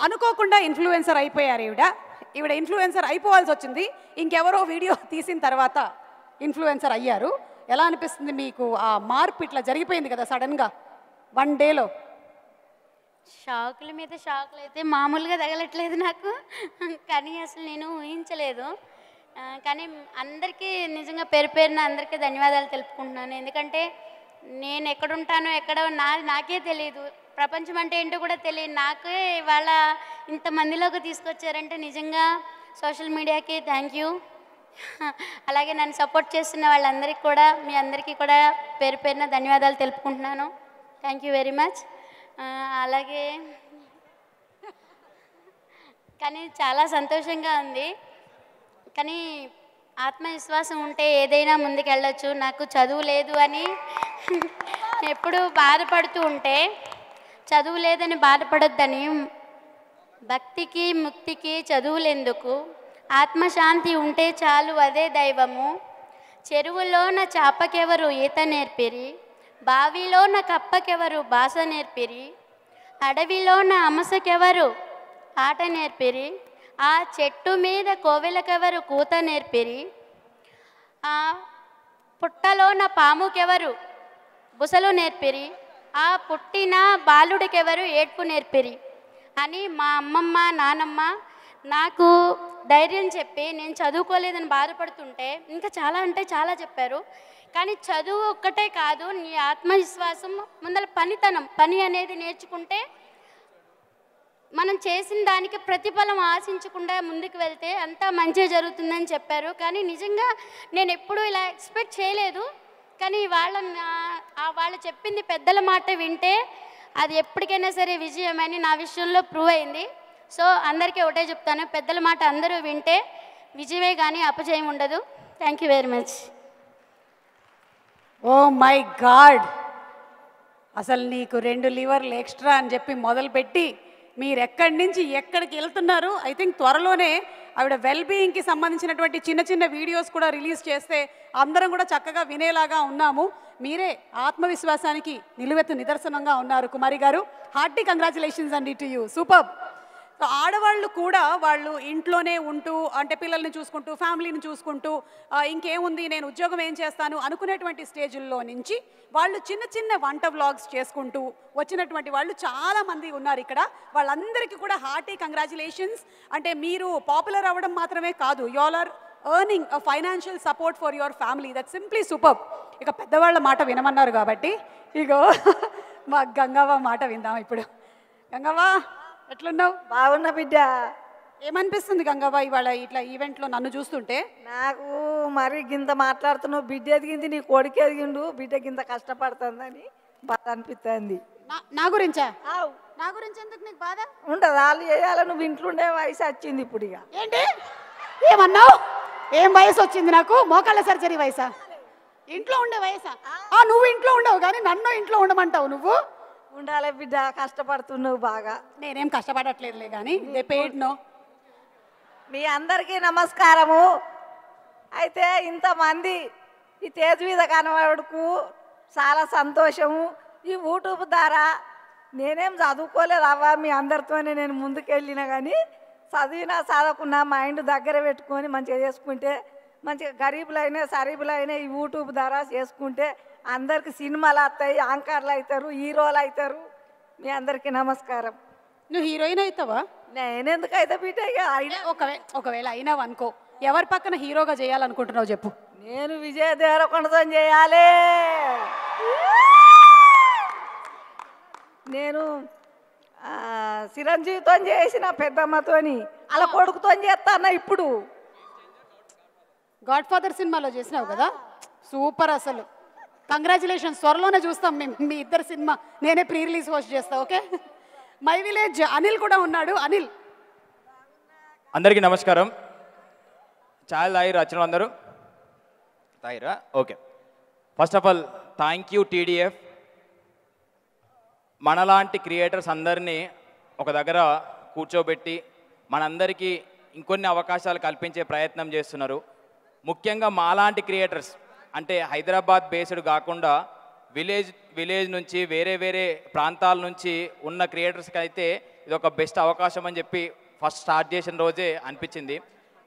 అనుకోకుండా ఇన్ఫ్లుయెన్సర్ అయిపోయారు ఈవిడ ఇన్ఫ్లుయెన్సర్ అయిపోవాల్సి వచ్చింది. ఇంకెవరో వీడియో తీసిన తర్వాత ఇన్ఫ్లుయెన్సర్ అయ్యారు. ఎలా అనిపిస్తుంది మీకు? ఆ మార్పు ఇట్లా జరిగిపోయింది కదా సడన్గా 1 డేలో. షాకుల మీద షాకులు అయితే మామూలుగా తగలట్లేదు నాకు. కానీ అసలు నేను ఊహించలేదు. కానీ అందరికీ నిజంగా పేరు పేరున అందరికీ ధన్యవాదాలు తెలుపుకుంటున్నాను. ఎందుకంటే నేను ఎక్కడుంటానో ఎక్కడ నాకే తెలియదు. ప్రపంచం అంటే ఏంటో కూడా తెలియదు. నాకే ఇవాళ ఇంతమందిలోకి తీసుకొచ్చారంటే నిజంగా సోషల్ మీడియాకి థ్యాంక్ యూ. అలాగే నన్ను సపోర్ట్ చేస్తున్న వాళ్ళందరికీ కూడా, మీ అందరికీ కూడా పేరు పేరున ధన్యవాదాలు తెలుపుకుంటున్నాను. Thank you very much. అలాగే కానీ చాలా సంతోషంగా ఉంది. కానీ ఆత్మవిశ్వాసం ఉంటే ఏదైనా ముందుకెళ్ళొచ్చు. నాకు చదువు లేదు అని ఎప్పుడు బాధపడుతూ ఉంటే, చదువు లేదని బాధపడొద్దని, భక్తికి ముక్తికి చదువులెందుకు, ఆత్మశాంతి ఉంటే చాలు అదే దైవము, చెరువులోన చాపకెవరు ఈత నేర్పిరి, బావిలోన కప్పకెవరు భాష నేర్పిరి, అడవిలోన అమసకెవరు ఆట నేర్పిరి, ఆ చెట్టు మీద కోవెలకెవరు కూత నేర్పిరి, ఆ పుట్టలోన పాముకెవరు బుసలు నేర్పిరి, ఆ పుట్టిన బాలుడికెవరు ఏడ్పు నేర్పిరి అని మా అమ్మమ్మ నానమ్మ నాకు ధైర్యం చెప్పి, నేను చదువుకోలేదని బాధపడుతుంటే ఇంకా చాలా అంటే చాలా చెప్పారు. కానీ చదువు ఒక్కటే కాదు, నీ ఆత్మవిశ్వాసం ముందర పని అనేది నేర్చుకుంటే మనం చేసిన దానికి ప్రతిఫలం ఆశించకుండా ముందుకు వెళ్తే అంతా మంచిగా జరుగుతుందని చెప్పారు. కానీ నిజంగా నేను ఎప్పుడూ ఇలా ఎక్స్పెక్ట్ చేయలేదు. కానీ వాళ్ళు చెప్పింది పెద్దల మాట వింటే అది ఎప్పటికైనా సరే విజయమని నా విషయంలో ప్రూవ్ అయింది. సో అందరికీ ఒకటే చెప్తాను, పెద్దల మాట అందరూ వింటే విజయమే కానీ అపజయం ఉండదు. Thank you very much. Oh my God, అసలు నీకు 2 లివర్లు ఎక్స్ట్రా అని చెప్పి మొదలుపెట్టి మీరు ఎక్కడి నుంచి ఎక్కడికి వెళ్తున్నారు. ఐ థింక్ త్వరలోనే ఆవిడ వెల్బీయింగ్కి సంబంధించినటువంటి చిన్న చిన్న వీడియోస్ కూడా రిలీజ్ చేస్తే అందరం కూడా చక్కగా వినేలాగా ఉన్నాము. మీరే ఆత్మవిశ్వాసానికి నిలువెత్తు నిదర్శనంగా ఉన్నారు కుమారి గారు. హార్టీ కంగ్రాచులేషన్స్ అండి టు యూ. సూపర్. సో ఆడవాళ్ళు కూడా వాళ్ళు ఇంట్లోనే ఉంటూ, అంటే పిల్లల్ని చూసుకుంటూ, ఫ్యామిలీని చూసుకుంటూ, ఇంకేముంది నేను ఉద్యోగం ఏం చేస్తాను అనుకునేటువంటి స్టేజ్ల్లో నుంచి వాళ్ళు చిన్న చిన్న వంట వ్లాగ్స్ చేసుకుంటూ వచ్చినటువంటి వాళ్ళు చాలామంది ఉన్నారు ఇక్కడ. వాళ్ళందరికీ కూడా హార్టీ కంగ్రాచులేషన్స్. అంటే మీరు పాపులర్ అవ్వడం మాత్రమే కాదు, you all are earning a financial support for your family. That simply super. ఇక పెద్దవాళ్ళ మాట వినమన్నారు కాబట్టి ఇగో మా గంగవ్వ మాట విందాం ఇప్పుడు. గంగవ్వ, ఎట్లున్నావు? బాగున్నా బిడ్డ. ఏమనిపిస్తుంది గంగవ్వ ఇవాళ ఇట్లా ఈవెంట్లో నన్ను చూస్తుంటే? నాకు మరి గింత మాట్లాడుతున్నావు, బిడ్డ ఎదిగింది, నీ కొడుకు ఎదిగిండు, బిడ్డ గింత కష్టపడుతుందని బాధ అనిపిస్తుంది. నా గురించా? నా గురించి ఎందుకు నీకు బాధ? ఉండదు, వాళ్ళు చేయాలి, నువ్వు ఇంట్లోండే వయసు వచ్చింది ఇప్పుడు. ఇక ఏంటి ఏమన్నావు? ఏం వయసు వచ్చింది నాకు? మోకాళ్ళ సర్జరీ వయసా? ఇంట్లో ఉండే వయసా? నువ్వు ఇంట్లో ఉండవు కానీ నన్ను ఇంట్లో ఉండమంటావు నువ్వు? ఉండాలి బిడ్డ, కష్టపడుతున్నావు బాగా. నేనేం కష్టపడట్లేదులే కానీ దే పెయిడ్ నో. మీ అందరికీ నమస్కారము. అయితే ఇంతమంది ఈ తేజ్ మీద కనబడుకు చాలా సంతోషము. ఈ యూట్యూబ్ ద్వారా నేనేం చదువుకోలేదు అవ్వ, మీ అందరితోనే నేను ముందుకెళ్ళినా. కానీ చదివినా చదవకున్నా మైండ్ దగ్గర పెట్టుకొని మంచిగా చేసుకుంటే, మంచిగా గరీబులైనా సరీబులైనా ఈ యూట్యూబ్ ద్వారా చేసుకుంటే అందరికి సినిమాలు వస్తాయి, యాంకర్లు అవుతారు, హీరోలు అవుతారు. మీ అందరికీ నమస్కారం. నువ్వు హీరోయిన్ అవుతావా? నేనెందుకు అయితే బిడ్డ? ఒకవేళ అయినావు అనుకో, ఎవరి పక్కన హీరోగా చేయాలనుకుంటున్నావు చెప్పు? నేను విజయ్ దేవరకొండతో చేయాలి. నేను చిరంజీవితో చేసిన పెద్దమ్మతోని, అలా కొడుకుతో చేస్తాను. ఇప్పుడు గాడ్ ఫాదర్ సినిమాలో చేసినావు కదా, సూపర్. అసలు కంగ్రాచులేషన్స్. త్వరలోనే చూస్తాం మేము మీ ఇద్దరు సినిమా. నేనే ప్రీ రిలీజ్ హోస్ట్ చేస్తా. ఓకే. మై విలేజ్ అనిల్ కూడా ఉన్నాడు. అనిల్, అందరికీ నమస్కారం. ఛాయ్ తాగిరా? వచ్చిన అందరూ తాగిరా? Okay. First of all thank you TDF. మనలాంటి క్రియేటర్స్ అందరినీ ఒక దగ్గర కూర్చోబెట్టి మనందరికీ ఇంకొన్ని అవకాశాలు కల్పించే ప్రయత్నం చేస్తున్నారు. ముఖ్యంగా మాలాంటి క్రియేటర్స్, అంటే హైదరాబాద్ బేస్డ్ కాకుండా విలేజ్ నుంచి వేరే వేరే ప్రాంతాల నుంచి ఉన్న క్రియేటర్స్కి అయితే ఇది ఒక బెస్ట్ అవకాశం అని చెప్పి ఫస్ట్ స్టార్ట్ చేసిన రోజే అనిపించింది.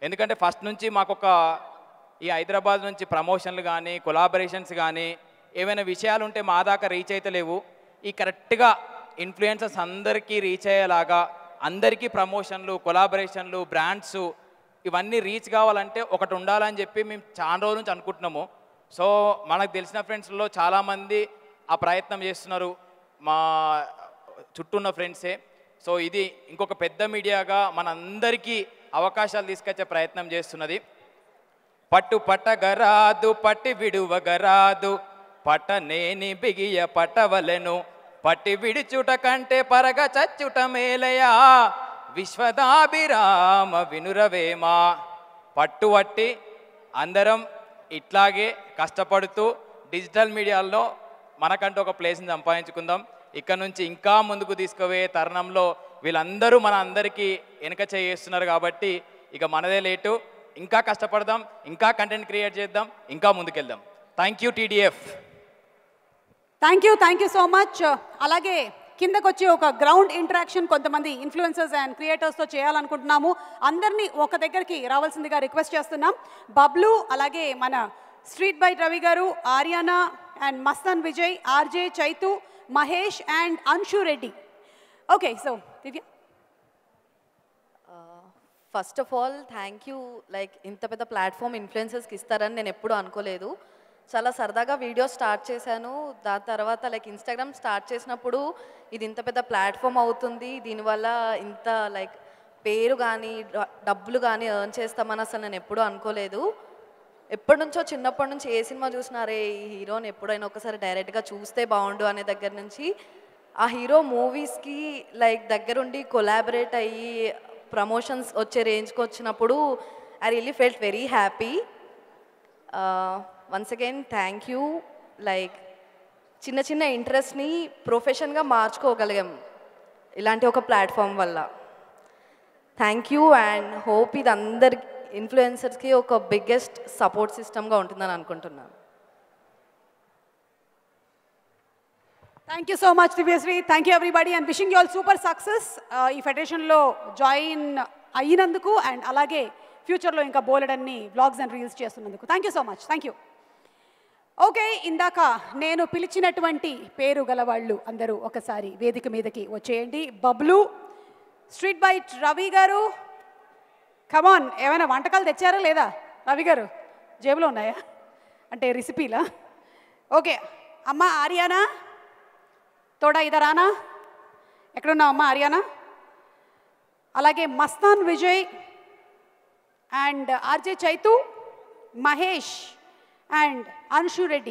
ఎందుకంటే ఫస్ట్ నుంచి మాకొక ఈ హైదరాబాద్ నుంచి ప్రమోషన్లు కానీ కొలాబరేషన్స్ కానీ ఏమైనా విషయాలు ఉంటే మా దాకా రీచ్ అయితే లేవు. ఈ కరెక్ట్గా ఇన్ఫ్లుయెన్సర్స్ అందరికీ రీచ్ అయ్యేలాగా అందరికీ ప్రమోషన్లు కొలాబరేషన్లు బ్రాండ్స్ ఇవన్నీ రీచ్ కావాలంటే ఒకటి ఉండాలని చెప్పి మేము చాలా రోజుల నుంచి అనుకుంటున్నాము. సో మనకు తెలిసిన ఫ్రెండ్స్లో చాలామంది ఆ ప్రయత్నం చేస్తున్నారు, మా చుట్టూ ఉన్న ఫ్రెండ్సే. సో ఇది ఇంకొక పెద్ద మీడియాగా మనందరికీ అవకాశాలు తీసుకొచ్చే ప్రయత్నం చేస్తున్నది. పట్టు పట్టగరాదు పట్టి విడువగరాదు పట్టనేని బిగియ పట్టవలెను పట్టి విడిచుట కంటే పరగ చచ్చుట మేలయా విశ్వదాభిరామ వినురవేమా. పట్టువట్టి అందరం ఇట్లాగే కష్టపడుతూ డిజిటల్ మీడియాలో మనకంటూ ఒక ప్లేస్ని సంపాదించుకుందాం. ఇక్కడ నుంచి ఇంకా ముందుకు తీసుకుపోయే తరుణంలో వీళ్ళందరూ మన అందరికీ వెనక చేస్తున్నారు కాబట్టి ఇక మనదే లేటు. ఇంకా కష్టపడదాం, ఇంకా కంటెంట్ క్రియేట్ చేద్దాం, ఇంకా ముందుకెళ్దాం. Thank you TDF. Thank you so much. అలాగే కిందకు వచ్చి ఒక గ్రౌండ్ ఇంటరాక్షన్ కొంతమంది ఇన్ఫ్లుయెన్సర్స్ అండ్ క్రియేటర్స్తో చేయాలనుకుంటున్నాము. అందరినీ ఒక దగ్గరికి రావాల్సిందిగా రిక్వెస్ట్ చేస్తున్నాం. బబ్లు, అలాగే మన స్ట్రీట్ బైట్ రవి గారు, Ariyana and Mastan Vijay, RJ Chaitu, Mahesh and Anshu Reddy. Okay, so Divya. First of all thank you. Like ఇంత పెద్ద ప్లాట్ఫామ్ ఇన్ఫ్లుయెన్సర్స్కి ఇస్తారని నేను ఎప్పుడూ అనుకోలేదు. చాలా సరదాగా వీడియో స్టార్ట్ చేశాను. దాని తర్వాత లైక్ ఇన్స్టాగ్రామ్ స్టార్ట్ చేసినప్పుడు ఇది ఇంత పెద్ద ప్లాట్ఫామ్ అవుతుంది, దీనివల్ల ఇంత లైక్ పేరు కానీ డబ్బులు కానీ ఎర్న్ చేస్తామని అసలు నేను ఎప్పుడూ అనుకోలేదు. ఎప్పటి నుంచో చిన్నప్పటి నుంచి ఏ సినిమా చూసినారే ఈ హీరోని ఎప్పుడైనా ఒకసారి డైరెక్ట్గా చూస్తే బాగుండు అనే దగ్గర నుంచి ఆ హీరో మూవీస్కి లైక్ దగ్గరుండి కొలాబరేట్ అయ్యి ప్రమోషన్స్ వచ్చే రేంజ్కి వచ్చినప్పుడు I really felt very happy. Once again thank you. Like చిన్న చిన్న ఇంట్రెస్ట్ని ప్రొఫెషన్గా మార్చుకోగలిగాం ఇలాంటి ఒక ప్లాట్ఫామ్ వల్ల. థ్యాంక్ యూ అండ్ హోప్ ఇది అందరి ఇన్ఫ్లుయెన్సర్స్కి ఒక బిగ్గెస్ట్ సపోర్ట్ సిస్టమ్గా ఉంటుందని అనుకుంటున్నాను. Thank you so much Divyasri. Thank you everybody and wishing you all super success ఈ ఫెడరేషన్లో జాయిన్ అయినందుకు అండ్ అలాగే ఫ్యూచర్లో ఇంకా బోలెడన్ని వ్లాగ్స్ అండ్ రీల్స్ చేస్తున్నందుకు. Thank you so much. Thank you. Okay, ఇందాక నేను పిలిచినటువంటి పేరు గలవాళ్ళు అందరూ ఒకసారి వేదిక మీదకి వచ్చేయండి. బబ్లు, స్ట్రీట్ బైట్ రవి గారు, కమాన్, ఏమైనా వంటకాలు తెచ్చారా లేదా రవి గారు? జేబులో ఉన్నాయా అంటే రెసిపీలా? ఓకే, అమ్మ ఆర్యానా తోడా ఇదరానా? ఎక్కడున్నావు అమ్మ ఆర్యానా? అలాగే Mastan Vijay and RJ Chaitu, Mahesh and Anshu Reddy.